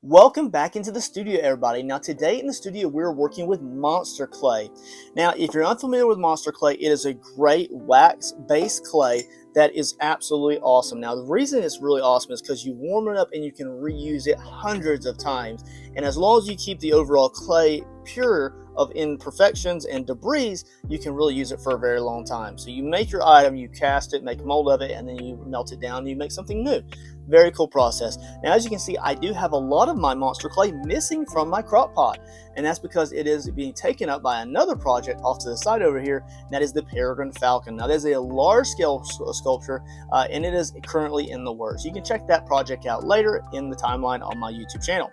Welcome back into the studio, everybody. Now, today in the studio, we're working with monster clay. Now, if you're unfamiliar with monster clay, it is a great wax-based clay that is absolutely awesome. Now, the reason it's really awesome is because you warm it up and you can reuse it hundreds of times. And as long as you keep the overall clay pure of imperfections and debris, you can really use it for a very long time. So you make your item, you cast it, make a mold of it, and then you melt it down and you make something new. Very cool process. Now, as you can see, I do have a lot of my monster clay missing from my crock pot, and that's because it is being taken up by another project off to the side over here, and that is the Peregrine Falcon. Now, that is a large-scale sculpture, and it is currently in the works. You can check that project out later in the timeline on my YouTube channel.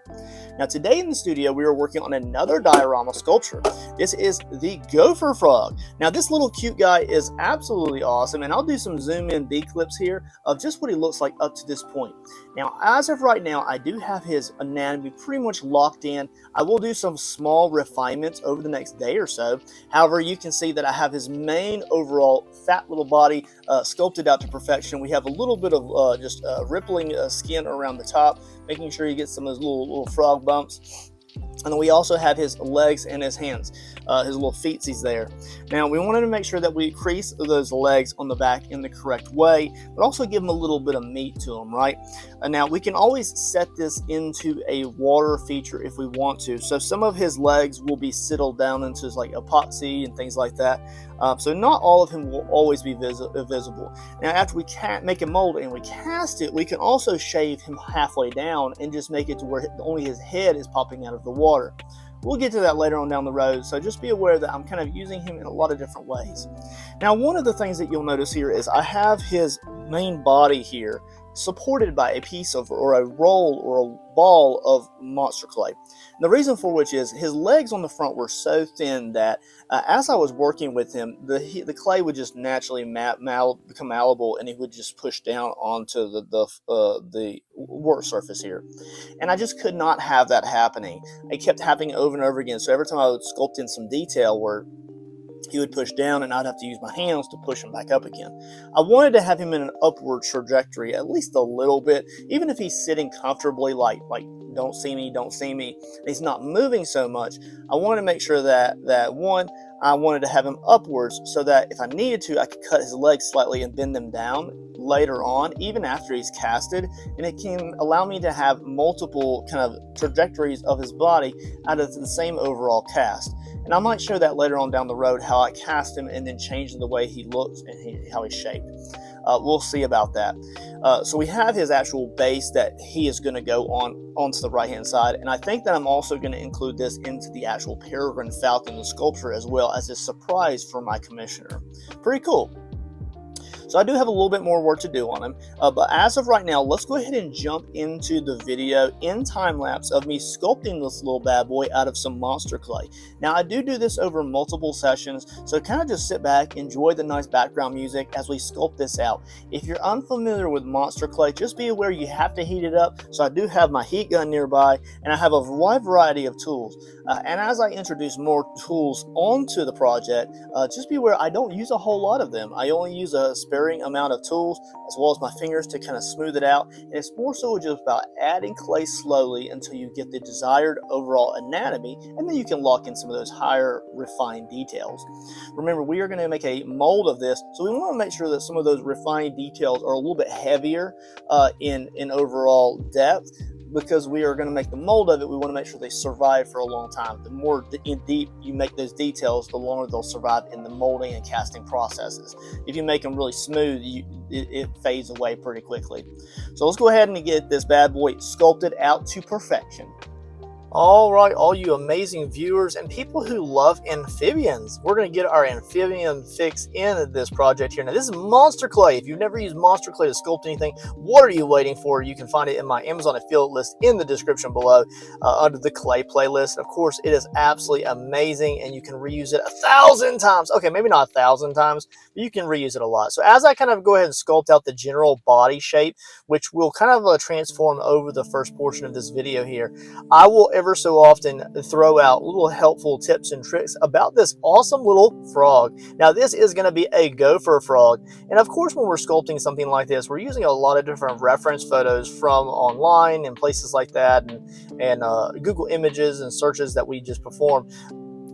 Now, today in the studio, we are working on another diorama sculpture. This is the Gopher frog. Now, this little cute guy is absolutely awesome, and I'll do some zoom-in B clips here of just what he looks like up to this point. Now, as of right now, I do have his anatomy pretty much locked in. I will do some small refinements over the next day or so. However, you can see that I have his main overall fat little body sculpted out to perfection. We have a little bit of just rippling skin around the top, making sure you get some of those little frog bumps. And then we also have his legs and his hands, his little feetsies there. Now, we wanted to make sure that we crease those legs on the back in the correct way, but also give them a little bit of meat to them, right? Now, we can always set this into a water feature if we want to. So some of his legs will be settled down into like epoxy and things like that. So not all of him will always be visible. Now, after we make a mold and we cast it, we can also shave him halfway down and just make it to where only his head is popping out of the water. We'll get to that later on down the road, so just be aware that I'm kind of using him in a lot of different ways. Now, one of the things that you'll notice here is I have his main body here supported by a piece of, or a roll or a ball of monster clay. And the reason for which is his legs on the front were so thin that as I was working with him, the clay would just naturally become malleable, and he would just push down onto the work surface here. And I just could not have that happening. It kept happening over and over again. So every time I would sculpt in some detail where he would push down and I'd have to use my hands to push him back up again. I wanted to have him in an upward trajectory at least a little bit, even if he's sitting comfortably like don't see me, and he's not moving so much. I wanted to make sure that one, I wanted to have him upwards so that if I needed to, I could cut his legs slightly and bend them down later on, even after he's casted, and it can allow me to have multiple kind of trajectories of his body out of the same overall cast. And I might show that later on down the road, how I cast him and then change the way he looks and how he's shaped. We'll see about that. So we have his actual base that he is going to go onto the right hand side, and I think that I'm also going to include this into the actual Peregrine Falcon, the sculpture, as well as a surprise for my commissioner. Pretty cool. So I do have a little bit more work to do on him, but as of right now, let's go ahead and jump into the video in time lapse of me sculpting this little bad boy out of some monster clay. Now, I do this over multiple sessions, so kind of just sit back, enjoy the nice background music as we sculpt this out. If you're unfamiliar with monster clay, just be aware you have to heat it up. So I do have my heat gun nearby, and I have a wide variety of tools. And as I introduce more tools onto the project, just be aware I don't use a whole lot of them. I only use a sparing amount of tools as well as my fingers to kind of smooth it out, and it's more so just about adding clay slowly until you get the desired overall anatomy, and then you can lock in some of those higher refined details. Remember, we are going to make a mold of this, so we want to make sure that some of those refined details are a little bit heavier in overall depth. Because we are going to make the mold of it, we want to make sure they survive for a long time. The more deep you make those details, the longer they'll survive in the molding and casting processes. If you make them really smooth, it fades away pretty quickly. So let's go ahead and get this bad boy sculpted out to perfection. All right, all you amazing viewers and people who love amphibians, we're going to get our amphibian fix in this project here. Now, this is monster clay. If you've never used monster clay to sculpt anything, what are you waiting for? You can find it in my Amazon affiliate list in the description below under the clay playlist. Of course, it is absolutely amazing, and you can reuse it 1,000 times. Okay, maybe not 1,000 times, but you can reuse it a lot. So as I kind of go ahead and sculpt out the general body shape, which will kind of transform over the first portion of this video here, I will ever so often throw out little helpful tips and tricks about this awesome little frog. Now this is going to be a gopher frog, and of course when we're sculpting something like this, we're using a lot of different reference photos from online and places like that, and Google images and searches that we just perform.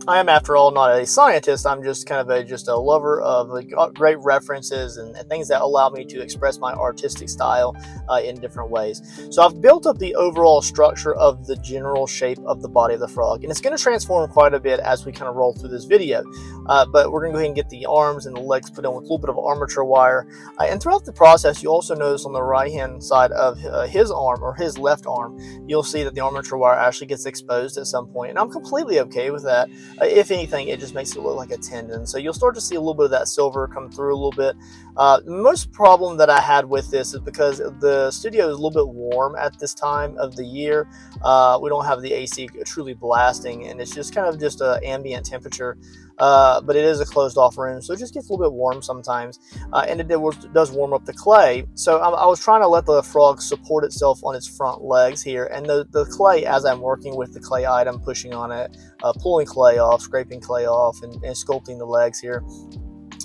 I am, after all, not a scientist. I'm just kind of just a lover of great references and things that allow me to express my artistic style in different ways. So I've built up the overall structure of the general shape of the body of the frog, and it's going to transform quite a bit as we kind of roll through this video. But we're going to go ahead and get the arms and the legs put in with a little bit of armature wire. And throughout the process, you also notice on the right-hand side of his arm, or his left arm, you'll see that the armature wire actually gets exposed at some point, and I'm completely okay with that. If anything, it just makes it look like a tendon. So you'll start to see a little bit of that silver come through a little bit. The most problem that I had with this is because the studio is a little bit warm at this time of the year. We don't have the AC truly blasting, and it's just kind of just an ambient temperature. But it is a closed off room, so it just gets a little bit warm sometimes, and it does warm up the clay. So I was trying to let the frog support itself on its front legs here, and the clay, as I'm working with the clay item, pushing on it, pulling clay off, scraping clay off, and sculpting the legs here,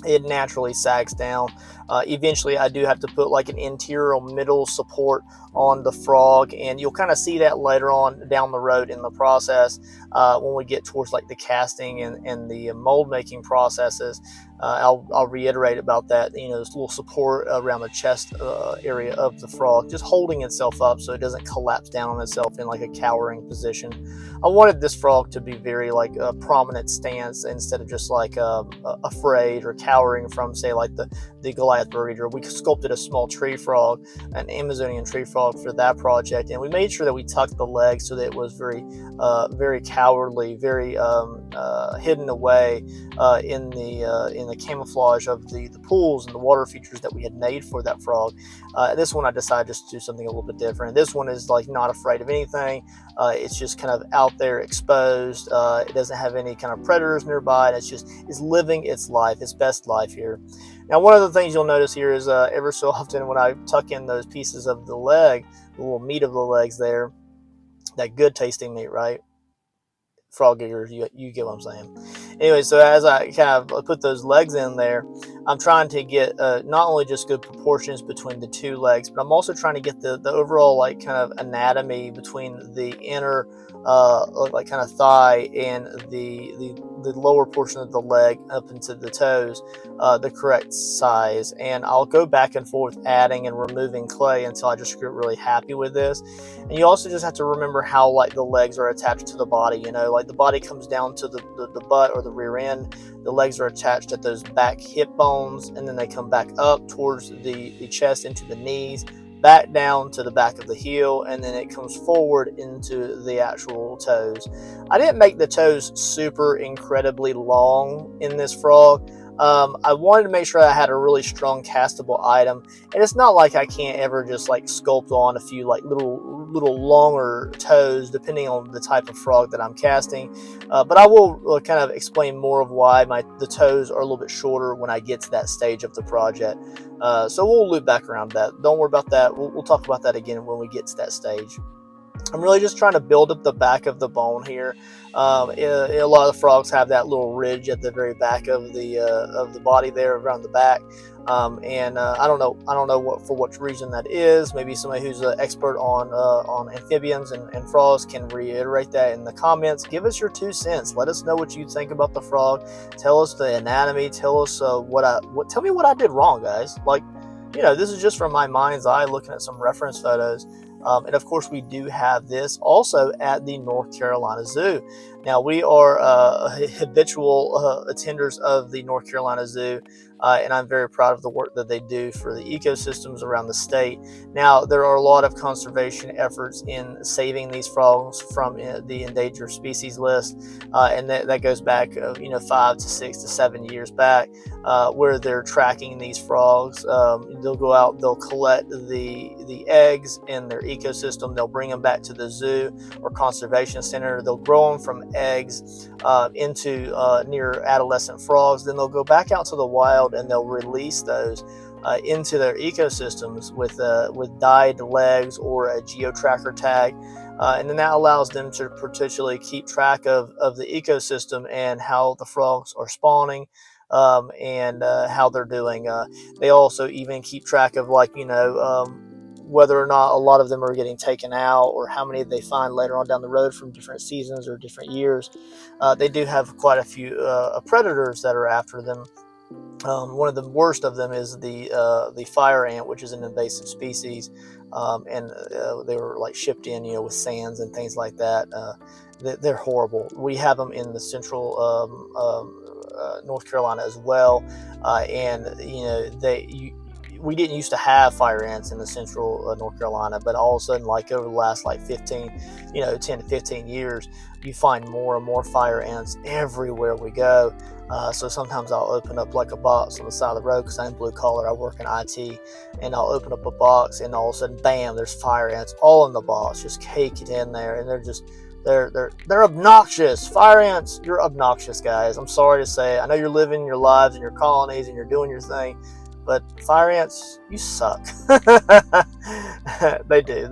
it naturally sags down. Eventually I do have to put like an interior middle support on the frog, and you'll kind of see that later on down the road in the process when we get towards like the casting and the mold making processes. I'll reiterate about that, this little support around the chest area of the frog, just holding itself up so it doesn't collapse down on itself in like a cowering position. I wanted this frog to be very like a prominent stance instead of just like afraid or cowering from, say, like the Goliath bird eater. We sculpted a small tree frog, an Amazonian tree frog, for that project, and we made sure that we tucked the legs so that it was very cowardly, very hidden away in the camouflage of the pools and the water features that we had made for that frog. This one I decided just to do something a little bit different. This one is like not afraid of anything. It's just kind of out there exposed. It doesn't have any kind of predators nearby, and it's living its life, its best life here. Now, one of the things you'll notice here is ever so often when I tuck in those pieces of the leg, the little meat of the legs there, that good tasting meat, right? Frog eaters, you get what I'm saying. Anyway, so as I kind of put those legs in there, I'm trying to get not only just good proportions between the two legs, but I'm also trying to get the overall like kind of anatomy between the inner like kind of thigh and the lower portion of the leg up into the toes the correct size. And I'll go back and forth adding and removing clay until I just get really happy with this. And you also just have to remember how like the legs are attached to the body. Like the body comes down to the butt or the rear end. The legs are attached at those back hip bones, and then they come back up towards the chest into the knees, back down to the back of the heel, and then it comes forward into the actual toes. I didn't make the toes super incredibly long in this frog. I wanted to make sure I had a really strong castable item, and it's not like I can't ever just like sculpt on a few like little longer toes depending on the type of frog that I'm casting, but I will kind of explain more of why the toes are a little bit shorter when I get to that stage of the project. So we'll loop back around that. Don't worry about that. We'll talk about that again when we get to that stage. I'm really just trying to build up the back of the bone here. A lot of frogs have that little ridge at the very back of the body there around the back, and I don't know for what reason that is. Maybe somebody who's an expert on amphibians and frogs can reiterate that in the comments. Give us your 2 cents. Let us know what you think about the frog. Tell us the anatomy. Tell us tell me what I did wrong, guys. Like, this is just from my mind's eye looking at some reference photos. And of course, we do have this also at the North Carolina Zoo. Now, we are habitual attenders of the North Carolina Zoo, and I'm very proud of the work that they do for the ecosystems around the state. Now, there are a lot of conservation efforts in saving these frogs from the endangered species list, and that goes back 5 to 6 to 7 years back, where they're tracking these frogs. They'll go out, they'll collect the eggs in their ecosystem, they'll bring them back to the zoo or conservation center, they'll grow them from eggs into near adolescent frogs, then they'll go back out to the wild and they'll release those into their ecosystems with dyed legs or a geo-tracker tag. and then that allows them to potentially keep track of the ecosystem and how the frogs are spawning, and how they're doing. They also even keep track of, like, whether or not a lot of them are getting taken out, or how many they find later on down the road from different seasons or different years. They do have quite a few predators that are after them. One of the worst of them is the fire ant, which is an invasive species, and they were like shipped in, with sands and things like that. They're horrible. We have them in the central North Carolina as well, and we didn't used to have fire ants in the central North Carolina, but all of a sudden, like over the last like 10 to 15 years, you find more and more fire ants everywhere we go. So sometimes I'll open up like a box on the side of the road, because I'm blue collar, I work in IT, and I'll open up a box, and all of a sudden, bam, there's fire ants all in the box, just caked in there, and they're obnoxious. Fire ants, you're obnoxious, guys. I'm sorry to say. I know you're living your lives in your colonies and you're doing your thing, but fire ants, you suck. They do.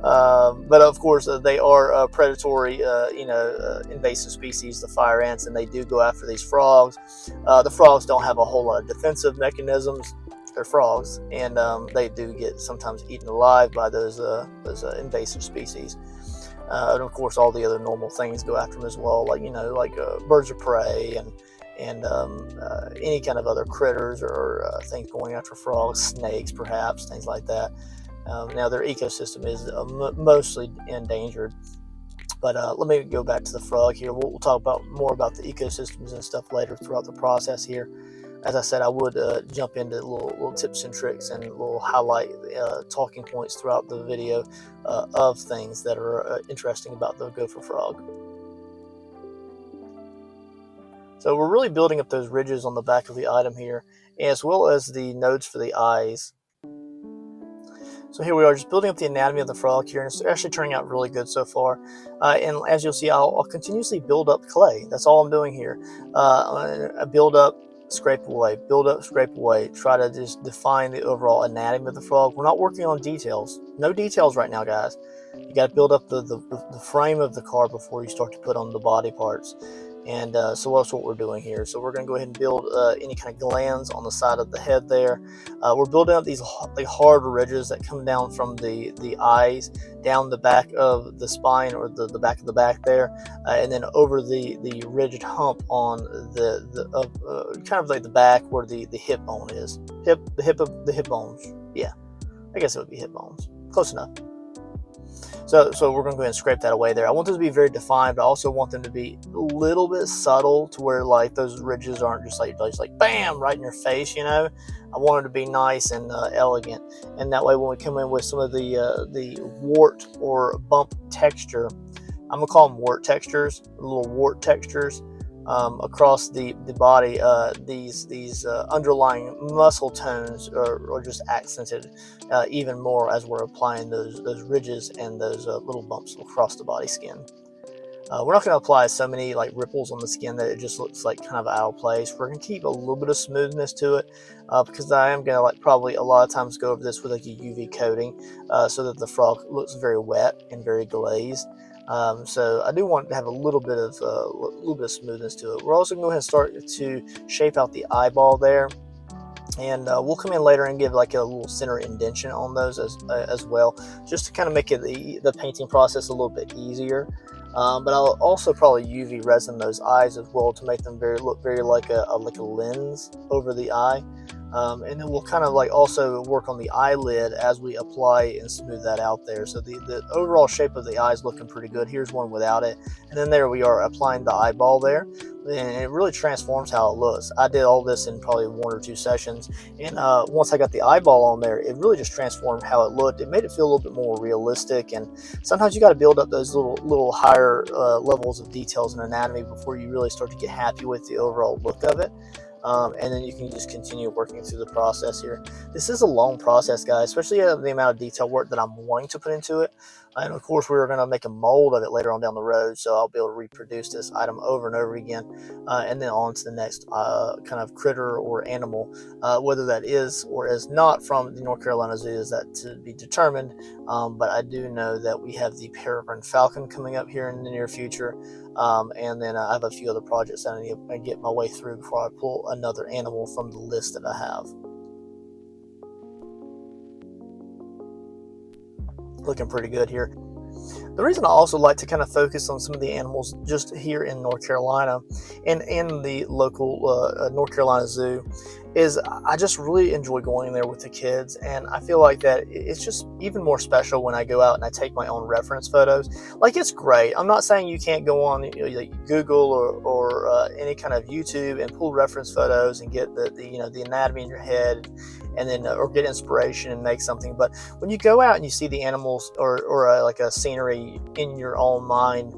But of course, they are predatory, invasive species, the fire ants, and they do go after these frogs. The frogs don't have a whole lot of defensive mechanisms. They're frogs, and they do get sometimes eaten alive by those invasive species. And of course, all the other normal things go after them as well, like birds of prey and any kind of other critters or things going after frogs, snakes, perhaps, things like that. Now their ecosystem is mostly endangered. But let me go back to the frog here. We'll talk more about the ecosystems and stuff later throughout the process here. As I said, I would jump into little tips and tricks and little highlight talking points throughout the video of things that are interesting about the gopher frog. So we're really building up those ridges on the back of the item here, as well as the nodes for the eyes. So here we are, just building up the anatomy of the frog here, and it's actually turning out really good so far. And as you'll see, I'll continuously build up clay. That's all I'm doing here. I build up, scrape away, build up, scrape away, try to just define the overall anatomy of the frog. We're not working on details. No details right now, guys. You got to build up the frame of the car before you start to put on the body parts. And so that's what we're doing here. So we're going to go ahead and build any kind of glands on the side of the head there. We're building up these hard ridges that come down from the eyes, down the back of the spine, or the back of the back there, and then over the rigid hump on the kind of like the back where the hip bone is. The hip bones. Yeah, I guess it would be hip bones. Close enough. So we're going to go ahead and scrape that away there. I want them to be very defined, but I also want them to be a little bit subtle, to where like those ridges aren't just like bam right in your face. I want them to be nice and elegant, and that way when we come in with some of the wart or bump texture, I'm gonna call them wart textures, little wart textures across the body. These underlying muscle tones are just accented even more as we're applying those ridges and those little bumps across the body skin. We're not going to apply so many like ripples on the skin that it just looks like kind of out of place. We're going to keep a little bit of smoothness to it, because I am going to probably a lot of times go over this with like a UV coating, so that the frog looks very wet and very glazed. So I do want to have a little bit of smoothness to it. We're also going to go ahead and start to shape out the eyeball there, and we'll come in later and give like a little center indentation on those as well, just to kind of make it the painting process a little bit easier. But I'll also probably UV resin those eyes as well to make them look very like a lens over the eye. And then we'll kind of like also work on the eyelid as we apply and smooth that out there. So the overall shape of the eye is looking pretty good. Here's one without it. And then there we are applying the eyeball there. And it really transforms how it looks. I did all this in probably 1 or 2 sessions. And once I got the eyeball on there, it really just transformed how it looked. It made it feel a little bit more realistic. And sometimes you got to build up those little higher levels of details and anatomy before you really start to get happy with the overall look of it. And then you can just continue working through the process here. This is a long process, guys, especially the amount of detail work that I'm wanting to put into it. And of course, we were going to make a mold of it later on down the road, so I'll be able to reproduce this item over and over again, and then on to the next kind of critter or animal, whether that is or is not from the North Carolina Zoo is that to be determined. But I do know that we have the peregrine falcon coming up here in the near future, and then I have a few other projects that I need to get my way through before I pull another animal from the list that I have. Looking pretty good here. The reason I also like to kind of focus on some of the animals just here in North Carolina and in the local North Carolina Zoo is I just really enjoy going there with the kids, and I feel like that it's just even more special when I go out and I take my own reference photos. Like, it's great. I'm not saying you can't go on like Google or any kind of YouTube and pull reference photos and get the anatomy in your head, and then or get inspiration and make something. But when you go out and you see the animals or like a scenery in your own mind,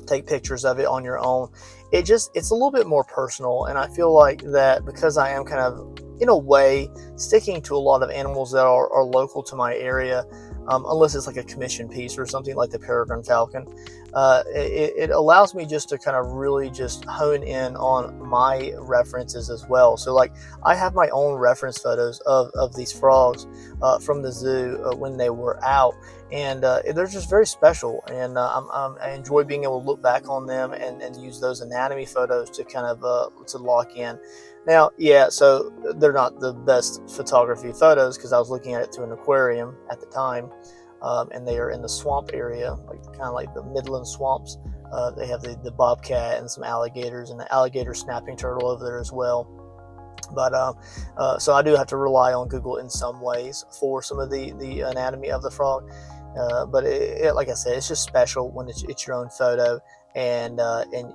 take pictures of it on your own, it's a little bit more personal. And I feel like that because I am kind of in a way sticking to a lot of animals that are local to my area, unless it's like a commission piece or something like the peregrine falcon, it allows me just to kind of really just hone in on my references as well. So like I have my own reference photos of these frogs from the zoo when they were out, and they're just very special, and I enjoy being able to look back on them and use those anatomy photos to kind of to lock in. Now, yeah, so they're not the best photography photos because I was looking at it through an aquarium at the time, and they are in the swamp area, like kind of like the Midland swamps. They have the bobcat and some alligators and the alligator snapping turtle over there as well. But so I do have to rely on Google in some ways for some of the anatomy of the frog. But like I said, it's just special when it's your own photo, and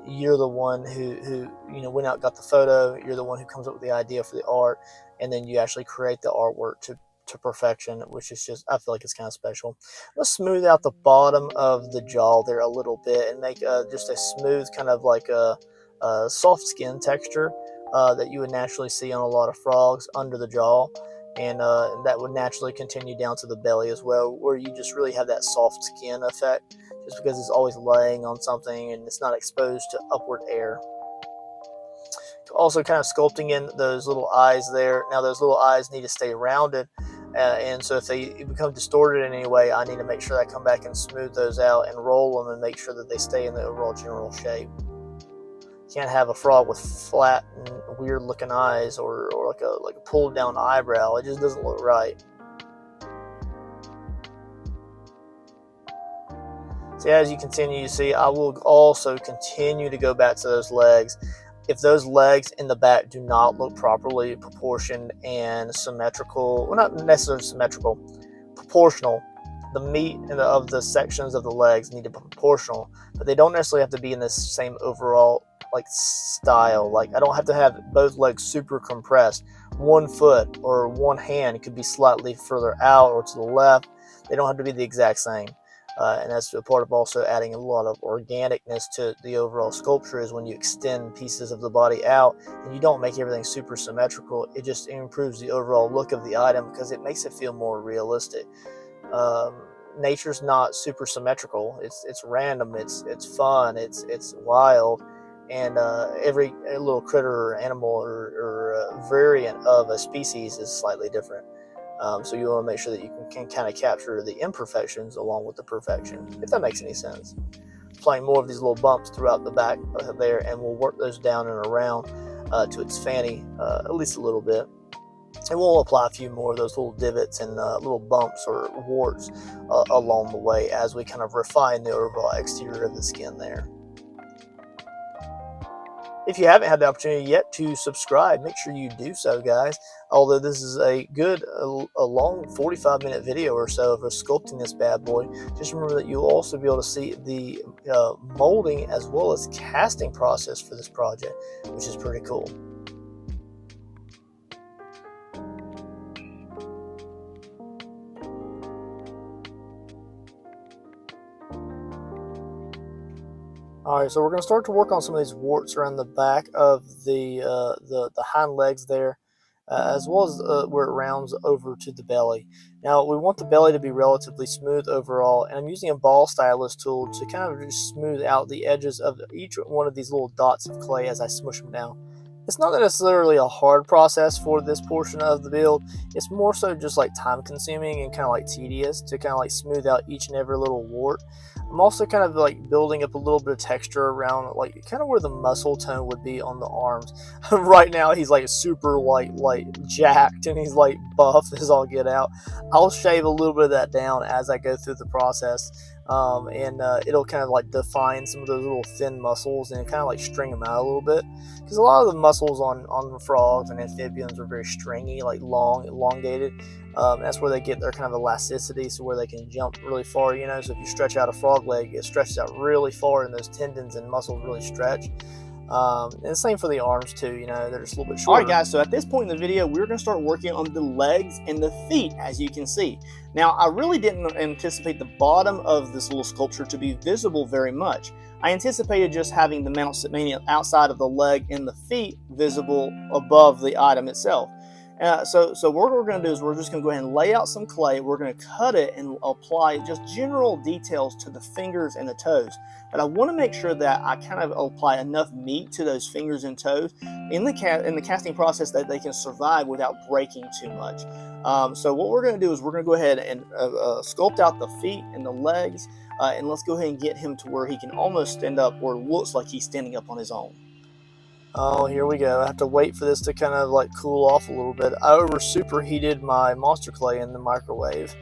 you're the one who went out and got the photo. You're the one who comes up with the idea for the art, and then you actually create the artwork to perfection, which is just, I feel like it's kind of special. Let's smooth out the bottom of the jaw there a little bit and make just a smooth kind of like a soft skin texture that you would naturally see on a lot of frogs under the jaw. And that would naturally continue down to the belly as well, where you just really have that soft skin effect, just because it's always laying on something and it's not exposed to upward air. Also kind of sculpting in those little eyes there. Now those little eyes need to stay rounded, and so if they become distorted in any way, I need to make sure that I come back and smooth those out and roll them and make sure that they stay in the overall general shape. Can't have a frog with flat and weird looking eyes or like a pulled down eyebrow. It just doesn't look right. So as you continue to see, I will also continue to go back to those legs. If those legs in the back do not look properly proportioned and symmetrical, well, not necessarily symmetrical, proportional, the meat of the sections of the legs need to be proportional, but they don't necessarily have to be in the same overall like style. Like I don't have to have both legs super compressed. One foot or one hand could be slightly further out or to the left. They don't have to be the exact same. And that's a part of also adding a lot of organicness to the overall sculpture, is when you extend pieces of the body out and you don't make everything super symmetrical. It just improves the overall look of the item because it makes it feel more realistic. Nature's not super symmetrical. It's random. It's fun. It's wild, and every little critter or animal or variant of a species is slightly different. So you want to make sure that you can kind of capture the imperfections along with the perfection, if that makes any sense. Applying more of these little bumps throughout the back there, and we'll work those down and around to its fanny at least a little bit. And we'll apply a few more of those little divots and little bumps or warts along the way as we kind of refine the overall exterior of the skin there. If you haven't had the opportunity yet to subscribe, make sure you do so, guys. Although this is a long 45-minute video or so of us sculpting this bad boy, just remember that you'll also be able to see the molding as well as casting process for this project, which is pretty cool. Alright, so we're going to start to work on some of these warts around the back of the hind legs there. as well as where it rounds over to the belly. Now we want the belly to be relatively smooth overall, and I'm using a ball stylus tool to kind of just smooth out the edges of each one of these little dots of clay as I smush them down. It's not necessarily a hard process for this portion of the build. It's more so just like time consuming and kind of like tedious to kind of like smooth out each and every little wart. I'm also kind of like building up a little bit of texture around like kind of where the muscle tone would be on the arms. Right now he's like super like jacked, and he's like buff as all get out. I'll shave a little bit of that down as I go through the process. And it'll kind of like define some of those little thin muscles and kind of like string them out a little bit, because a lot of the muscles on frogs and amphibians are very stringy, like long, elongated. That's where they get their kind of elasticity, so where they can jump really far, you know. So if you stretch out a frog leg, it stretches out really far, and those tendons and muscles really stretch. And the same for the arms too, you know, they're just a little bit shorter. Alright guys, so at this point in the video, we're going to start working on the legs and the feet, as you can see. Now, I really didn't anticipate the bottom of this little sculpture to be visible very much. I anticipated just having the mounts outside of the leg and the feet visible above the item itself. So what we're going to do is we're just going to go ahead and lay out some clay. We're going to cut it and apply just general details to the fingers and the toes. But I want to make sure that I kind of apply enough meat to those fingers and toes in the casting process that they can survive without breaking too much. So what we're going to do is we're going to go ahead and sculpt out the feet and the legs, and let's go ahead and get him to where he can almost stand up, or looks like he's standing up on his own. Oh, here we go. I have to wait for this to kind of like cool off a little bit. I over superheated my monster clay in the microwave.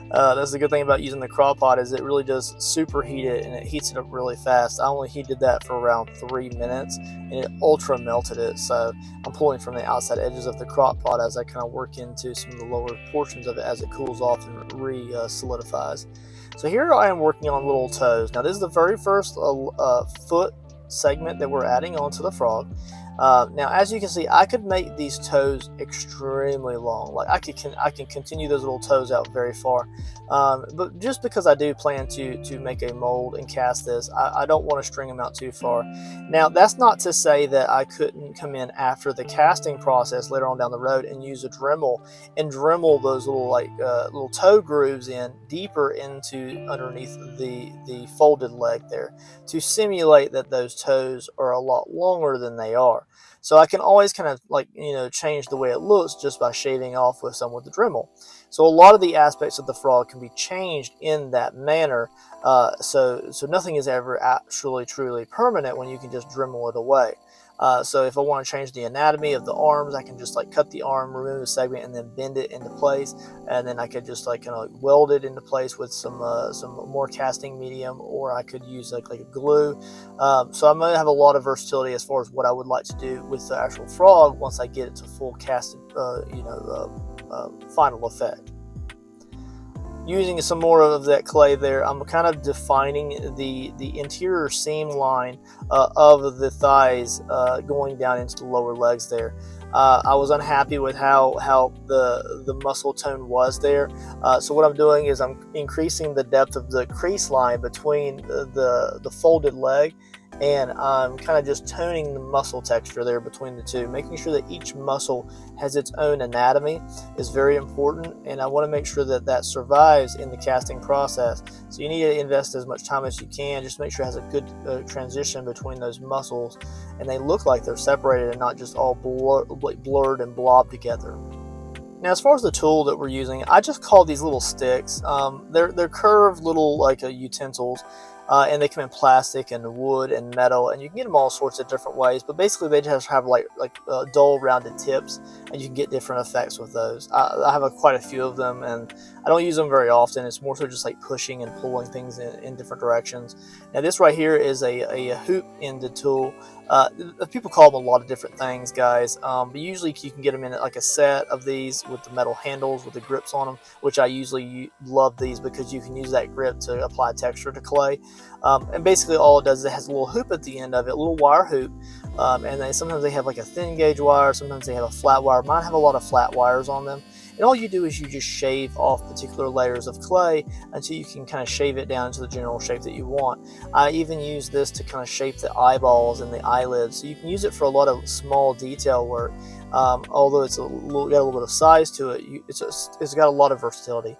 That's the good thing about using the crock pot, is it really does superheat it, and it heats it up really fast. I only heated that for around 3 minutes, and it ultra melted it. So I'm pulling from the outside edges of the crock pot as I kind of work into some of the lower portions of it as it cools off and re-solidifies. So here I am working on little toes. Now this is the very first foot segment that we're adding onto the frog. Now, as you can see, I could make these toes extremely long. Like I can continue those little toes out very far. But just because I do plan to make a mold and cast this, I don't want to string them out too far. Now, that's not to say that I couldn't come in after the casting process later on down the road and use a Dremel and Dremel those little little toe grooves in deeper into underneath the folded leg there, to simulate that those toes are a lot longer than they are. So I can always kind of change the way it looks just by shaving off with the Dremel. So a lot of the aspects of the frog can be changed in that manner. So nothing is ever actually truly permanent when you can just Dremel it away. So if I want to change the anatomy of the arms, I can just cut the arm, remove a segment, and then bend it into place. And then I could just kind of weld it into place with some more casting medium, or I could use like a glue. So I'm gonna have a lot of versatility as far as what I would like to do with the actual frog once I get it to full casted, final effect. Using some more of that clay there, I'm kind of defining the interior seam line of the thighs going down into the lower legs there. I was unhappy with how the muscle tone was there. So what I'm doing is I'm increasing the depth of the crease line between the folded leg, and I'm kind of just toning the muscle texture there between the two, making sure that each muscle has its own anatomy is very important, and I want to make sure that that survives in the casting process. So you need to invest as much time as you can, just make sure it has a good transition between those muscles, and they look like they're separated and not just all blurred and blobbed together. Now, as far as the tool that we're using, I just call these little sticks. They're curved little utensils. And they come in plastic and wood and metal, and you can get them all sorts of different ways, but basically they just have dull rounded tips, and you can get different effects with those. I have quite a few of them, and I don't use them very often. It's more so just pushing and pulling things in different directions. Now this right here is a hoop ended tool. People call them a lot of different things, guys, but usually you can get them in a set of these with the metal handles with the grips on them, which I usually love these because you can use that grip to apply texture to clay. And basically all it does is it has a little hoop at the end of it, a little wire hoop. And sometimes they have like a thin gauge wire, sometimes they have a flat wire. Mine have a lot of flat wires on them. And all you do is you just shave off particular layers of clay until you can kind of shave it down to the general shape that you want. I even use this to kind of shape the eyeballs and the eyelids. So you can use it for a lot of small detail work. Although it's got a little bit of size to it, it's got a lot of versatility.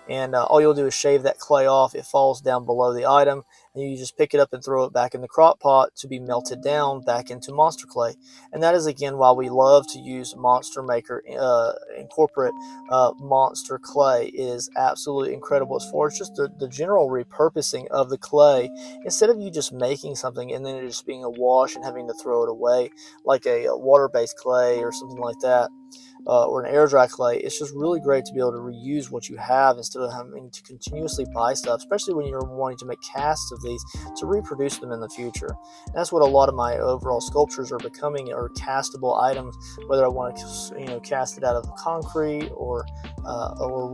And all you'll do is shave that clay off. It falls down below the item, and you just pick it up and throw it back in the crock pot to be melted down back into monster clay. And that is again why we love to use Monster Maker incorporate monster clay. It is absolutely incredible as far as just the general repurposing of the clay. Instead of you just making something and then it just being a wash and having to throw it away like a water-based clay or something like that. Or an air dry clay, it's just really great to be able to reuse what you have instead of having to continuously buy stuff, especially when you're wanting to make casts of these to reproduce them in the future. And that's what a lot of my overall sculptures are becoming, are castable items, whether I want to cast it out of concrete or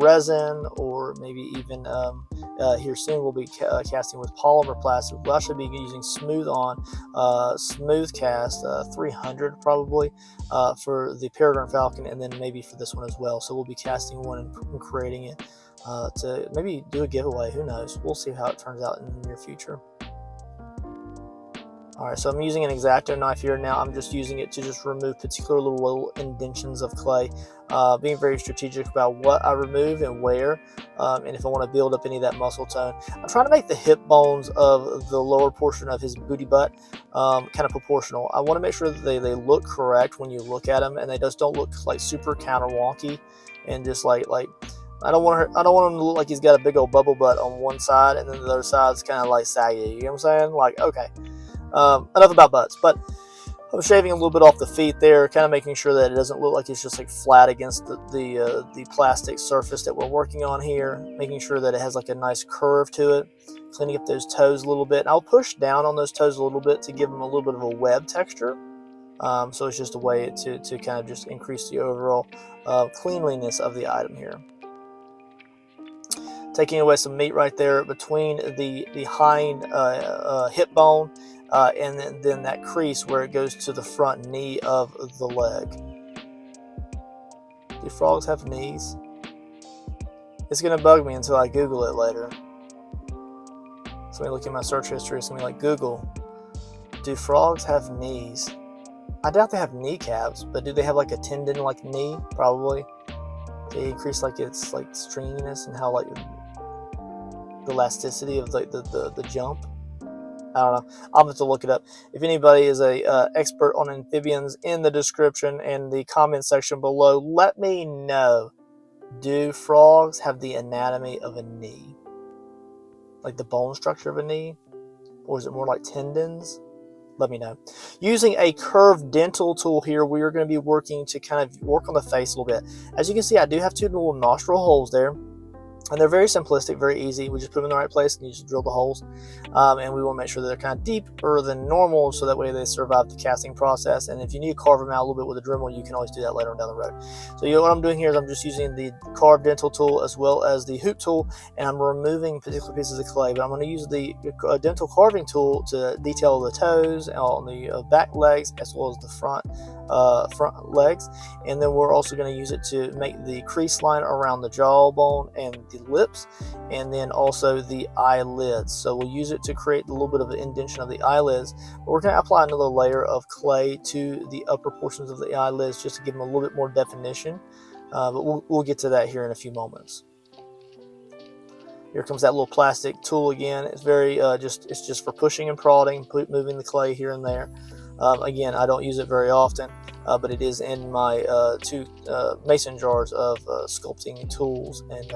resin, or maybe even here soon we'll be casting with polymer plastic. We'll actually be using Smooth Cast 300 probably for the Peregrine Falcon, and then maybe for this one as well. So we'll be casting one and creating it to maybe do a giveaway. Who knows? We'll see how it turns out in the near future. Alright, so I'm using an X-Acto knife here now. I'm just using it to just remove particular little indentions of clay, being very strategic about what I remove and where, and if I want to build up any of that muscle tone. I'm trying to make the hip bones of the lower portion of his booty butt kind of proportional. I want to make sure that they look correct when you look at them, and they just don't look like super counter wonky and just like I don't want him to look like he's got a big old bubble butt on one side and then the other side's kind of like saggy. You know what I'm saying? Like, okay. Enough about butts, but I'm shaving a little bit off the feet there, kind of making sure that it doesn't look like it's just like flat against the plastic surface that we're working on here, making sure that it has like a nice curve to it, cleaning up those toes a little bit. And I'll push down on those toes a little bit to give them a little bit of a web texture. So it's just a way to kind of just increase the overall cleanliness of the item here. Taking away some meat right there between the hind hip bone and then that crease where it goes to the front knee of the leg. Do frogs have knees? It's going to bug me until I Google it later. So let me look at my search history. It's going to be like, Google, do frogs have knees? I doubt they have kneecaps, but do they have like a tendon like knee? Probably. They increase like its like stringiness and how like the elasticity of like the jump. I don't know. I'll have to look it up. If anybody is a expert on amphibians, in the description and the comment section below, let me know. Do frogs have the anatomy of a knee? Like the bone structure of a knee? Or is it more like tendons? Let me know. Using a curved dental tool here, we are going to be working to kind of work on the face a little bit. As you can see, I do have two little nostril holes there. And they're very simplistic, very easy. We just put them in the right place and you just drill the holes. And we want to make sure that they're kind of deeper than normal so that way they survive the casting process. And if you need to carve them out a little bit with a Dremel, you can always do that later on down the road. So what I'm doing here is I'm just using the carved dental tool as well as the hoop tool, and I'm removing particular pieces of clay. But I'm going to use the dental carving tool to detail the toes on the back legs as well as the front legs. And then we're also going to use it to make the crease line around the jawbone and the lips, and then also the eyelids. So we'll use it to create a little bit of an indentation of the eyelids, but we're going to apply another layer of clay to the upper portions of the eyelids just to give them a little bit more definition, but we'll get to that here in a few moments. Here comes that little plastic tool again. It's very it's just for pushing and prodding, moving the clay here and there. Again, I don't use it very often, but it is in my two mason jars of sculpting tools, and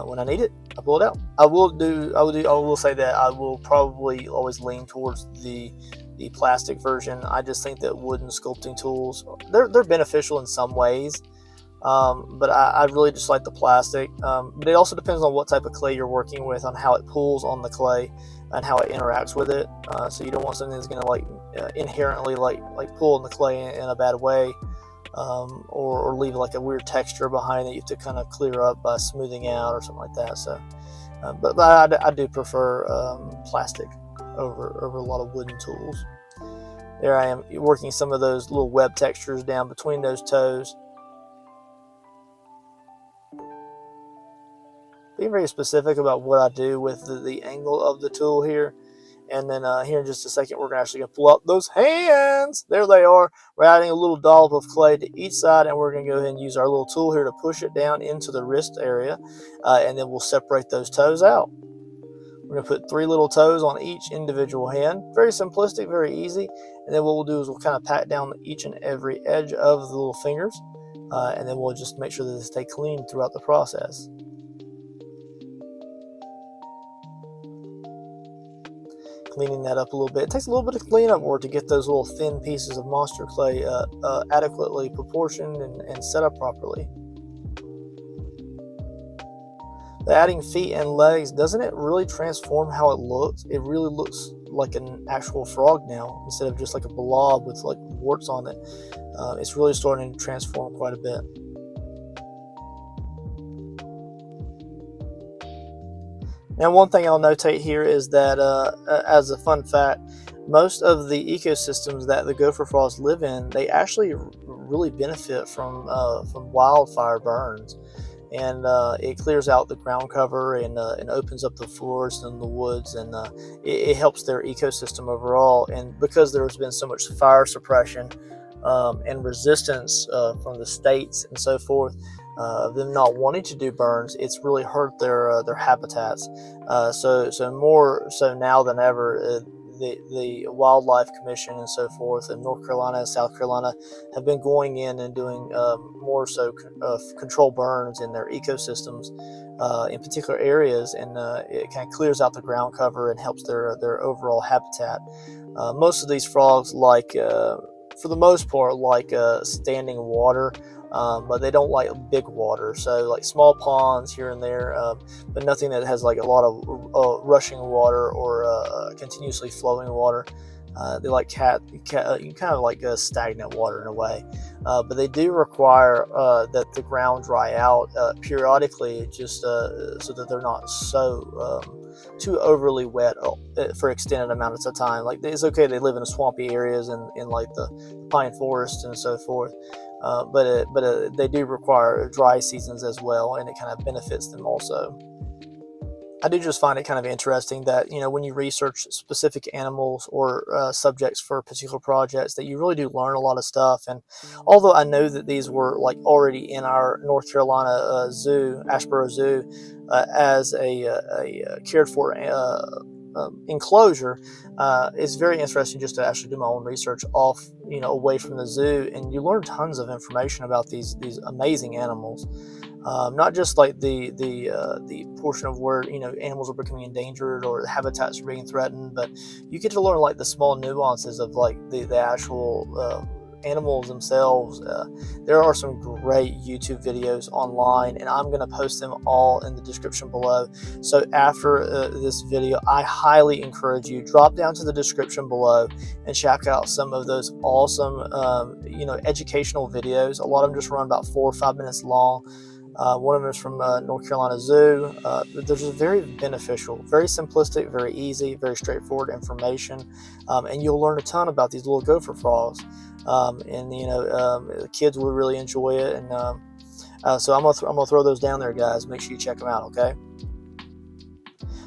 when I need it, I pull it out. I will say that I will probably always lean towards the plastic version. I just think that wooden sculpting tools, they're beneficial in some ways, but I really just like the plastic. But it also depends on what type of clay you're working with, on how it pulls on the clay and how it interacts with it. So you don't want something that's going to like inherently like pull on the clay in a bad way, or leave like a weird texture behind that you have to kind of clear up by smoothing out or something like that. So But I do prefer plastic over a lot of wooden tools. There I am working some of those little web textures down between those toes. Being very specific about what I do with the angle of the tool here. And then here in just a second, we're actually going to pull out those hands. There they are. We're adding a little dollop of clay to each side, and we're going to go ahead and use our little tool here to push it down into the wrist area. And then we'll separate those toes out. We're going to put 3 little toes on each individual hand. Very simplistic, very easy. And then what we'll do is we'll kind of pat down each and every edge of the little fingers. And then we'll just make sure that they stay clean throughout the process. Cleaning that up a little bit. It takes a little bit of cleanup work to get those little thin pieces of monster clay adequately proportioned and set up properly. The adding feet and legs, doesn't it really transform how it looks? It really looks like an actual frog now instead of just like a blob with like warts on it. It's really starting to transform quite a bit. Now, one thing I'll notate here is that, as a fun fact, most of the ecosystems that the gopher frogs live in, they actually really benefit from wildfire burns, and it clears out the ground cover and opens up the forest and the woods, and it helps their ecosystem overall. And because there's been so much fire suppression and resistance from the states and so forth, them not wanting to do burns, it's really hurt their habitats. So more so now than ever, the Wildlife Commission and so forth in North Carolina and South Carolina have been going in and doing more so control burns in their ecosystems in particular areas, and it kind of clears out the ground cover and helps their overall habitat. Most of these frogs like, for the most part, like standing water. But they don't like big water, so like small ponds here and there, but nothing that has like a lot of rushing water or continuously flowing water. They like kind of like stagnant water in a way, but they do require that the ground dry out periodically, just so that they're not so too overly wet for extended amounts of time. Like, it's okay, they live in swampy areas and in like the pine forest and so forth. But they do require dry seasons as well, and it kind of benefits them also. I do just find it kind of interesting that, you know, when you research specific animals or subjects for particular projects, that you really do learn a lot of stuff. And although I know that these were like already in our North Carolina zoo, Asheboro Zoo, as a cared for enclosure, it's very interesting just to actually do my own research away from the zoo, and you learn tons of information about these amazing animals. Not just like the portion of where, you know, animals are becoming endangered or the habitats are being threatened, but you get to learn like the small nuances of like the actual animals themselves. There are some great YouTube videos online, and I'm going to post them all in the description below. So after this video, I highly encourage you, drop down to the description below and check out some of those awesome educational videos. A lot of them just run about 4 or 5 minutes long. One of them is from North Carolina Zoo. They're just very beneficial, very simplistic, very easy, very straightforward information, and you'll learn a ton about these little gopher frogs. The kids will really enjoy it, and so I'm gonna throw those down there, guys. Make sure you check them out, okay?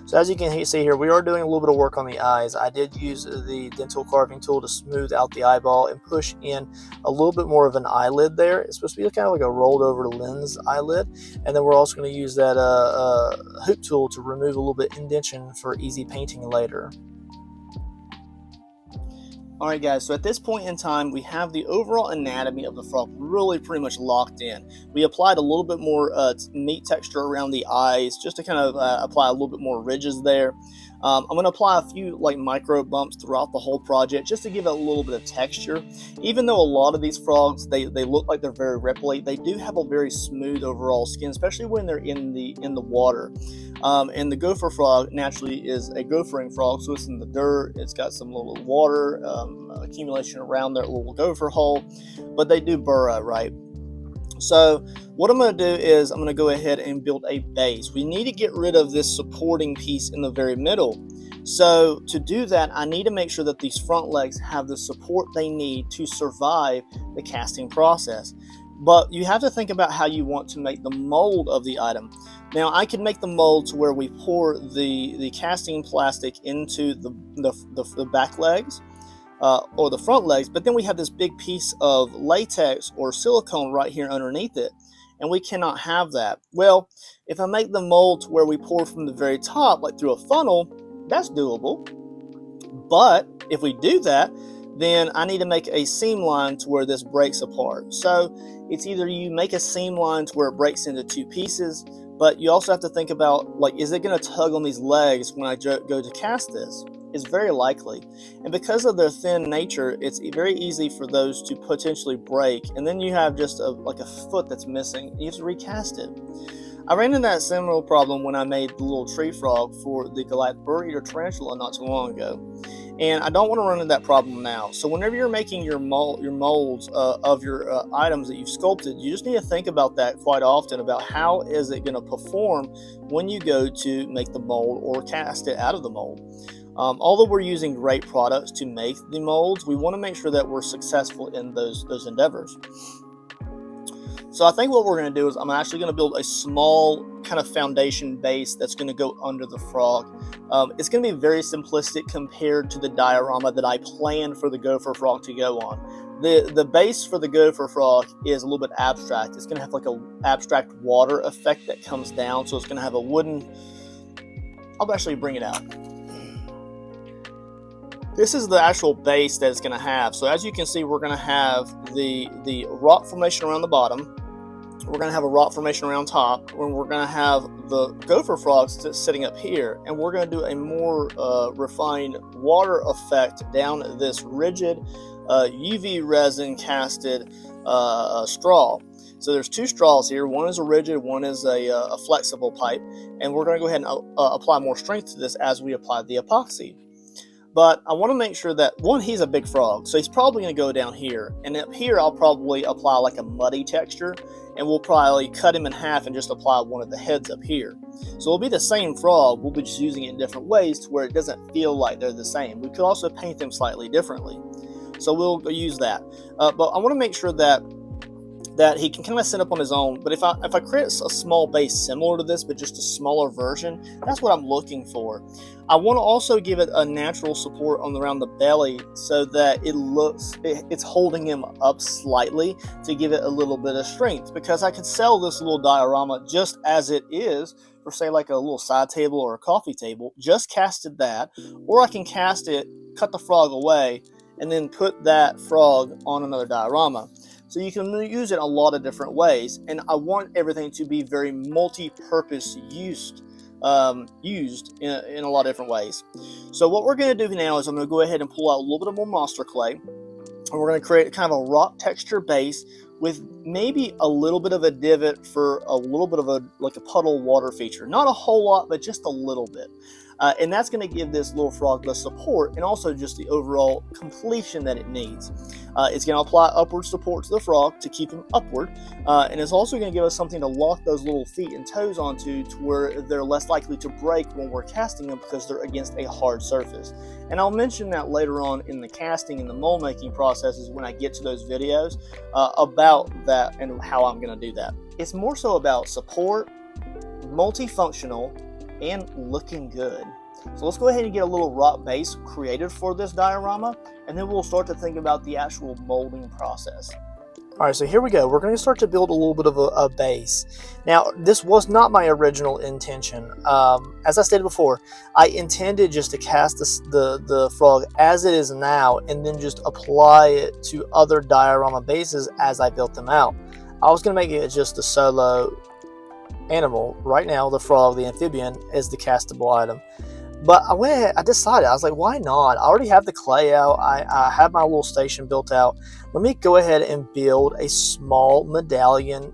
So as you can see here, we are doing a little bit of work on the eyes. I did use the dental carving tool to smooth out the eyeball and push in a little bit more of an eyelid there. It's supposed to be kind of like a rolled over lens eyelid. And then we're also going to use that hoop tool to remove a little bit indentation for easy painting later. Alright guys, so at this point in time, we have the overall anatomy of the frog really pretty much locked in. We applied a little bit more meat texture around the eyes just to kind of apply a little bit more ridges there. I'm going to apply a few like micro bumps throughout the whole project just to give it a little bit of texture. Even though a lot of these frogs, they look like they're very ripply, they do have a very smooth overall skin, especially when they're in the water. And the gopher frog naturally is a gophering frog, so it's in the dirt. It's got some little water accumulation around their little gopher hole, but they do burrow, right? So what I'm going to do is I'm going to go ahead and build a base. We need to get rid of this supporting piece in the very middle. So to do that, I need to make sure that these front legs have the support they need to survive the casting process. But you have to think about how you want to make the mold of the item. Now, I can make the mold to where we pour the casting plastic into the back legs or the front legs, but then we have this big piece of latex or silicone right here underneath it, and we cannot have that. Well, if I make the mold to where we pour from the very top, like through a funnel, that's doable. But if we do that, then I need to make a seam line to where this breaks apart. So it's either you make a seam line to where it breaks into two pieces, but you also have to think about, like, is it going to tug on these legs when I go to cast this? It's very likely. And because of their thin nature, it's very easy for those to potentially break. And then you have just like a foot that's missing. You have to recast it. I ran into that similar problem when I made the little tree frog for the Galactic Burr-eater tarantula not too long ago. And I don't want to run into that problem now. So whenever you're making your molds of your items that you've sculpted, you just need to think about that quite often, about how is it going to perform when you go to make the mold or cast it out of the mold. Although we're using great products to make the molds, we want to make sure that we're successful in those endeavors. So I think what we're going to do is I'm actually going to build a small kind of foundation base that's going to go under the frog. It's going to be very simplistic compared to the diorama that I planned for the Gopher frog to go on. The base for the Gopher frog is a little bit abstract. It's going to have like an abstract water effect that comes down. So it's going to have a wooden... I'll actually bring it out. This is the actual base that it's going to have. So as you can see, we're going to have the rock formation around the bottom. We're going to have a rock formation around top. We're going to have the Gopher frogs sitting up here. And we're going to do a more refined water effect down this rigid UV resin casted straw. So there's two straws here. One is a rigid, one is a flexible pipe. And we're going to go ahead and apply more strength to this as we apply the epoxy. But I want to make sure that, one, he's a big frog, so he's probably going to go down here. And up here, I'll probably apply like a muddy texture, and we'll probably cut him in half and just apply one of the heads up here. So it'll be the same frog, we'll be just using it in different ways to where it doesn't feel like they're the same. We could also paint them slightly differently. So we'll use that. But I want to make sure that he can kind of sit up on his own. But if I create a small base similar to this, but just a smaller version, that's what I'm looking for. I want to also give it a natural support around the belly so that it's holding him up slightly to give it a little bit of strength. Because I could sell this little diorama just as it is for, say, like a little side table or a coffee table, just casted that, or I can cast it, cut the frog away, and then put that frog on another diorama. So you can use it a lot of different ways, and I want everything to be very multi-purpose used in a lot of different ways. So what we're going to do now is I'm going to go ahead and pull out a little bit of more monster clay, and we're going to create kind of a rock texture base with maybe a little bit of a divot for a little bit of like a puddle water feature. Not a whole lot, but just a little bit. And that's going to give this little frog the support and also just the overall completion that it needs. It's going to apply upward support to the frog to keep him upward, and it's also going to give us something to lock those little feet and toes onto to where they're less likely to break when we're casting them because they're against a hard surface. And I'll mention that later on in the casting and the mold making processes when I get to those videos about that and how I'm going to do that. It's more so about support, multifunctional, and looking good. So let's go ahead and get a little rock base created for this diorama, and then we'll start to think about the actual molding process. All right, so here we go. We're going to start to build a little bit of a base. Now, this was not my original intention. As I stated before, I intended just to cast the frog as it is now and then just apply it to other diorama bases as I built them out. I was going to make it just a solo animal. Right now, the frog, the amphibian, is the castable item. But I decided, I was like, why not? I already have the clay out. I have my little station built out. Let me go ahead and build a small medallion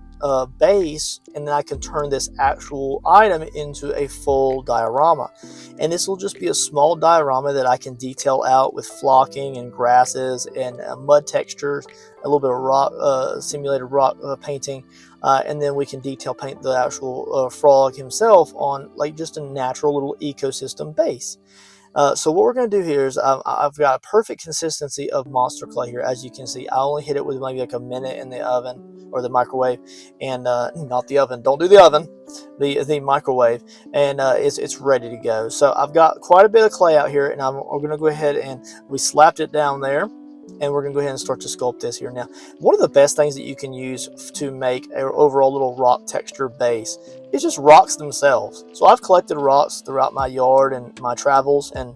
base, and then I can turn this actual item into a full diorama. And this will just be a small diorama that I can detail out with flocking and grasses and mud textures, a little bit of rock, simulated rock painting, and then we can detail paint the actual frog himself on like just a natural little ecosystem base. So what we're going to do here is I've got a perfect consistency of monster clay here. As you can see, I only hit it with maybe like a minute in the oven or the microwave, and not the oven. Don't do the oven, the microwave, and it's ready to go. So I've got quite a bit of clay out here, and we're going to go ahead and we slapped it down there, and we're going to go ahead and start to sculpt this here. Now, one of the best things that you can use to make an overall little rock texture base is just rocks themselves. So I've collected rocks throughout my yard and my travels, and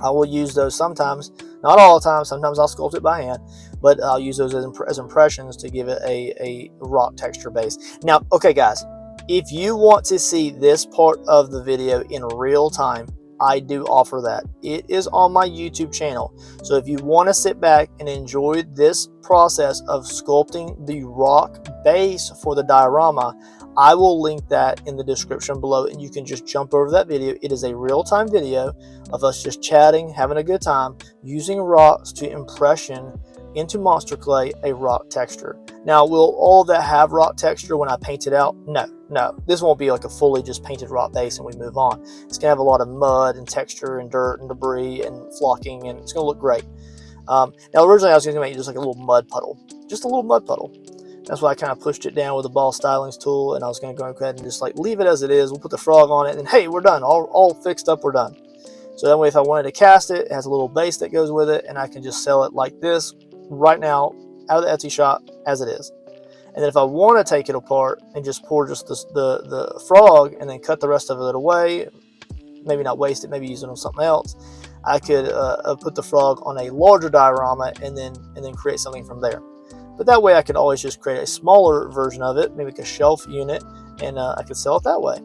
I will use those sometimes, not all the time. Sometimes I'll sculpt it by hand, but I'll use those as impressions to give it a rock texture base. Now, okay guys, if you want to see this part of the video in real time, I do offer that. It is on my YouTube channel. So if you want to sit back and enjoy this process of sculpting the rock base for the diorama, I will link that in the description below, and you can just jump over that video. It is a real-time video of us just chatting, having a good time, using rocks to impression into monster clay a rock texture. Now, will all that have rock texture when I paint it out? No. This won't be like a fully just painted rock base and we move on. It's going to have a lot of mud and texture and dirt and debris and flocking, and it's going to look great. Now, originally I was going to make just like a little mud puddle. Just a little mud puddle. That's why I kind of pushed it down with the ball stylings tool, and I was going to go ahead and just like leave it as it is. We'll put the frog on it, and hey, we're done. All fixed up, we're done. So that way, if I wanted to cast it, it has a little base that goes with it, and I can just sell it like this right now out of the Etsy shop as it is. And then if I want to take it apart and just pour just the frog and then cut the rest of it away, maybe not waste it, maybe use it on something else, I could put the frog on a larger diorama and then create something from there. But that way I could always just create a smaller version of it, maybe like a shelf unit, and I could sell it that way.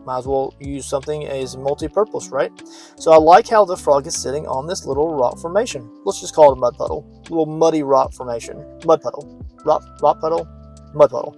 Might as well use something as multi-purpose, right? So I like how the frog is sitting on this little rock formation. Let's just call it a mud puddle. A little muddy rock formation. Mud puddle. Rock puddle. Mud puddle.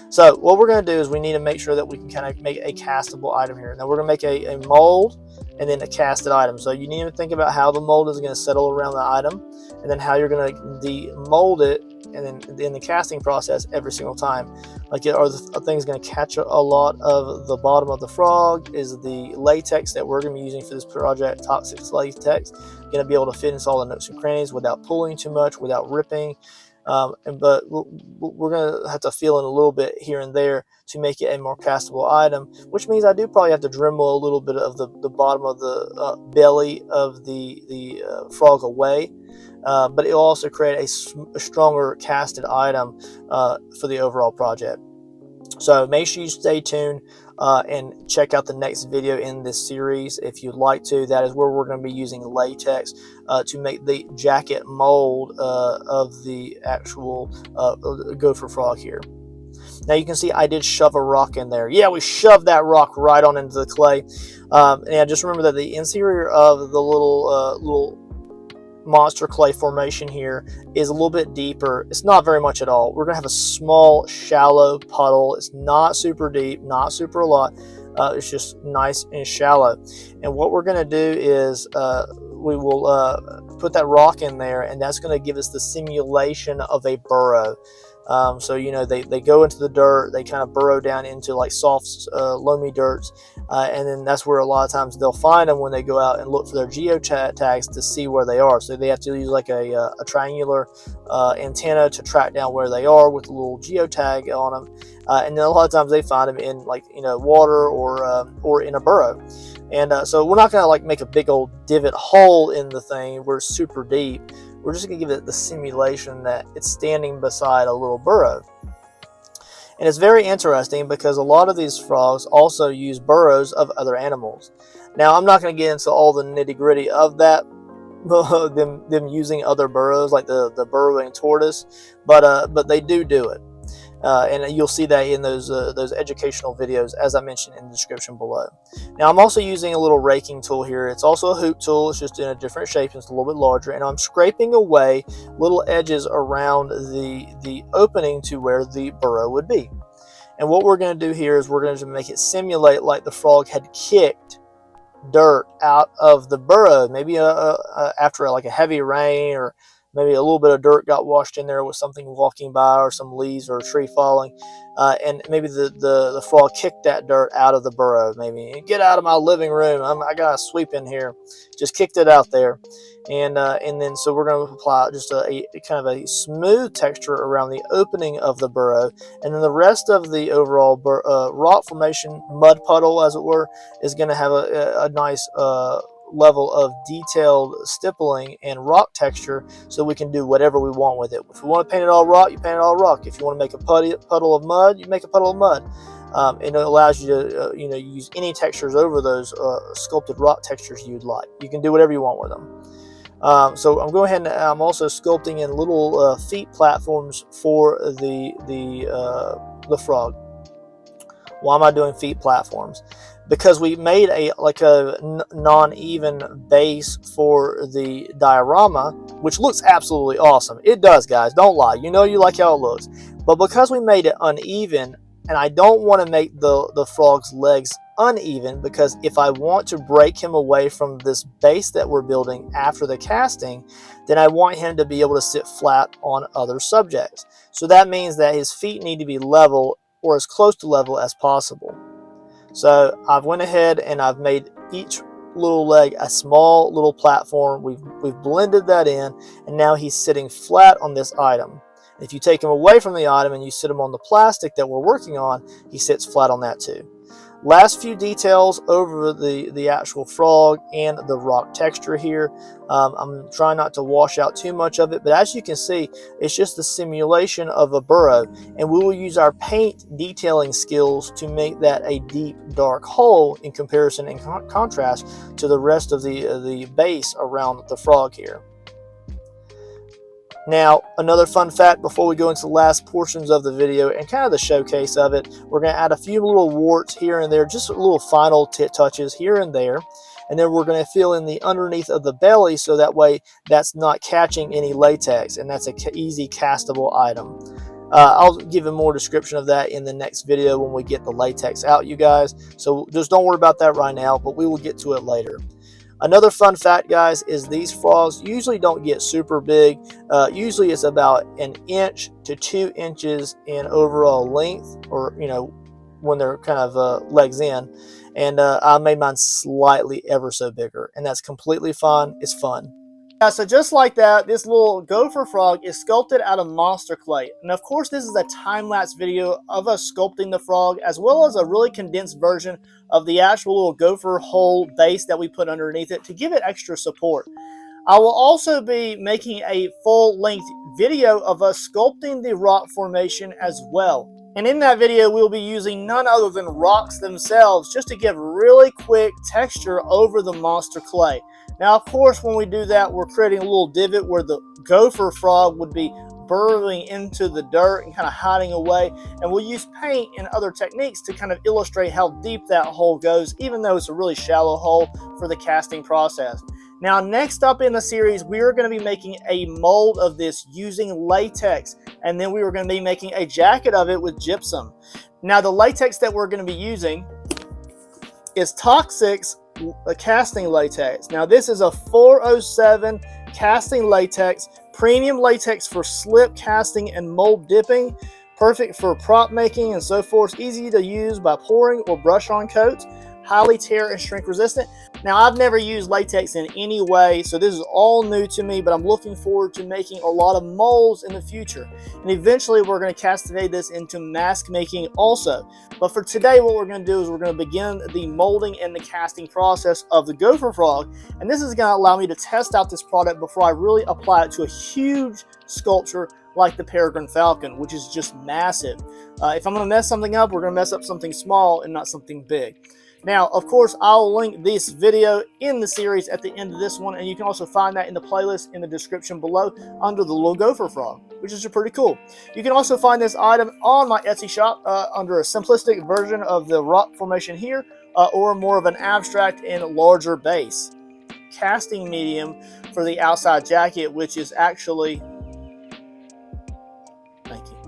So what we're going to do is we need to make sure that we can kind of make a castable item here. Now we're going to make a mold and then a casted item. So you need to think about how the mold is going to settle around the item, and then how you're going to demold it, and then in the casting process every single time. Like, are the things going to catch a lot of the bottom of the frog? Is the latex that we're going to be using for this project, toxic latex, going to be able to fit into all the nooks and crannies without pulling too much, without ripping? But we're going to have to fill in a little bit here and there to make it a more castable item, which means I do probably have to Dremel a little bit of the bottom of the belly of the frog away. But it'll also create a stronger casted item for the overall project. So make sure you stay tuned and check out the next video in this series if you'd like to. That is where we're going to be using latex to make the jacket mold of the actual gopher frog here. Now you can see I did shove a rock in there. Yeah, we shoved that rock right on into the clay. And just remember that the interior of the little monster clay formation here is a little bit deeper. It's not very much at all. We're gonna have a small shallow puddle. It's not super deep, not super a lot. It's just nice and shallow. And what we're gonna do is we will put that rock in there, and that's gonna give us the simulation of a burrow. So you know, they go into the dirt, they kind of burrow down into like soft loamy dirts, and then that's where a lot of times they'll find them when they go out and look for their geotags to see where they are. So they have to use like a triangular antenna to track down where they are with a little geotag on them, and then a lot of times they find them in like, you know, water or in a burrow. And so we're not gonna like make a big old divot hole in the thing. We're super deep. We're just going to give it the simulation that it's standing beside a little burrow. And it's very interesting because a lot of these frogs also use burrows of other animals. Now, I'm not going to get into all the nitty-gritty of that, them using other burrows like the burrowing tortoise, but they do it. And you'll see that in those educational videos, as I mentioned in the description below. Now I'm also using a little raking tool here. It's also a hoop tool. It's just in a different shape. It's a little bit larger, and I'm scraping away little edges around the opening to where the burrow would be. And what we're going to do here is we're going to make it simulate like the frog had kicked dirt out of the burrow, maybe after like a heavy rain, or maybe a little bit of dirt got washed in there with something walking by, or some leaves or a tree falling, and maybe the frog kicked that dirt out of the burrow. Maybe, get out of my living room, I got a sweep in here, just kicked it out there. And then so we're going to apply just a kind of a smooth texture around the opening of the burrow, and then the rest of the overall rock formation, mud puddle as it were, is going to have a nice level of detailed stippling and rock texture, so we can do whatever we want with it. If we want to paint it all rock, you paint it all rock. If you want to make a puddle of mud, you make a puddle of mud. And it allows you to use any textures over those sculpted rock textures you'd like. You can do whatever you want with them. So I'm going ahead and I'm also sculpting in little feet platforms for the frog. Why am I doing feet platforms? Because we made a non-even base for the diorama, which looks absolutely awesome. It does, guys. Don't lie. You like how it looks. But because we made it uneven, and I don't want to make the frog's legs uneven, because if I want to break him away from this base that we're building after the casting, then I want him to be able to sit flat on other subjects. So that means that his feet need to be level, or as close to level as possible. So I've went ahead and I've made each little leg a small little platform. We've blended that in, and now he's sitting flat on this item. If you take him away from the item and you sit him on the plastic that we're working on, he sits flat on that too. Last few details over the actual frog and the rock texture here. I'm trying not to wash out too much of it, but as you can see, it's just the simulation of a burrow, and we will use our paint detailing skills to make that a deep, dark hole in comparison and contrast to the rest of the base around the frog here. Now, another fun fact before we go into the last portions of the video and kind of the showcase of it, we're going to add a few little warts here and there, just little final touches here and there. And then we're going to fill in the underneath of the belly, so that way that's not catching any latex, and that's an easy castable item. I'll give a more description of that in the next video when we get the latex out, you guys. So just don't worry about that right now, but we will get to it later. Another fun fact, guys, is these frogs usually don't get super big. Usually it's about 1 inch to 2 inches in overall length, or when they're kind of legs in. And I made mine slightly ever so bigger, and that's completely fine. It's fun. Yeah, so just like that, this little gopher frog is sculpted out of monster clay. And of course, this is a time-lapse video of us sculpting the frog, as well as a really condensed version of the actual little gopher hole base that we put underneath it to give it extra support. I will also be making a full-length video of us sculpting the rock formation as well. And in that video, we'll be using none other than rocks themselves, just to give really quick texture over the monster clay. Now, of course, when we do that, we're creating a little divot where the gopher frog would be burrowing into the dirt and kind of hiding away. And we'll use paint and other techniques to kind of illustrate how deep that hole goes, even though it's a really shallow hole for the casting process. Now, next up in the series, we are going to be making a mold of this using latex, and then we are going to be making a jacket of it with gypsum. Now, the latex that we're going to be using is Toxic's casting latex. Now, this is a 407 casting latex, premium latex for slip casting and mold dipping, perfect for prop making and so forth, easy to use by pouring or brush on coats, highly tear and shrink resistant. Now, I've never used latex in any way, so this is all new to me, but I'm looking forward to making a lot of molds in the future. And eventually we're going to cascade this into mask making also. But for today, what we're going to do is we're going to begin the molding and the casting process of the gopher frog. And this is going to allow me to test out this product before I really apply it to a huge sculpture like the peregrine falcon, which is just massive. If I'm going to mess something up, we're going to mess up something small and not something big. Now, of course, I'll link this video in the series at the end of this one, and you can also find that in the playlist in the description below under the little gopher frog, which is pretty cool. You can also find this item on my Etsy shop under a simplistic version of the rock formation here, or more of an abstract and larger base. Casting medium for the outside jacket, which is actually, thank you.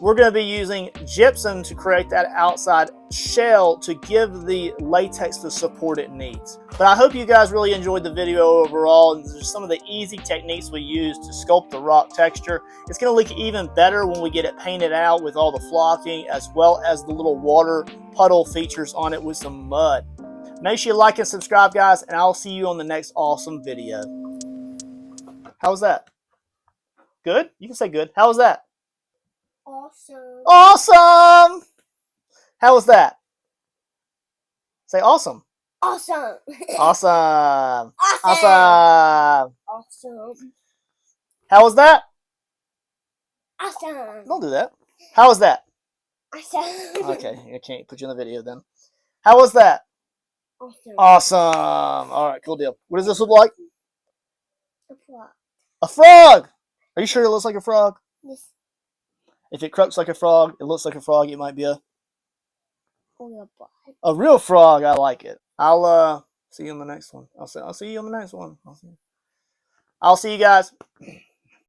We're going to be using gypsum to create that outside shell to give the latex the support it needs. But I hope you guys really enjoyed the video overall, and there's some of the easy techniques we use to sculpt the rock texture. It's going to look even better when we get it painted out with all the flocking, as well as the little water puddle features on it with some mud. Make sure you like and subscribe, guys, and I'll see you on the next awesome video. How was that? Good? You can say good. How was that? Awesome. Awesome! How was that? Say awesome. Awesome. Awesome. Awesome. Awesome. Awesome. How was that? Awesome. Don't do that. How was that? Awesome. Okay, I can't put you in the video then. How was that? Awesome. Awesome. All right, cool deal. What does this look like? A frog. A frog. Are you sure it looks like a frog? Yes. If it croaks like a frog, it looks like a frog, it might be a Real frog. real frog. I like it. I'll see you on the next one. I'll see you on the next one. I'll see you guys.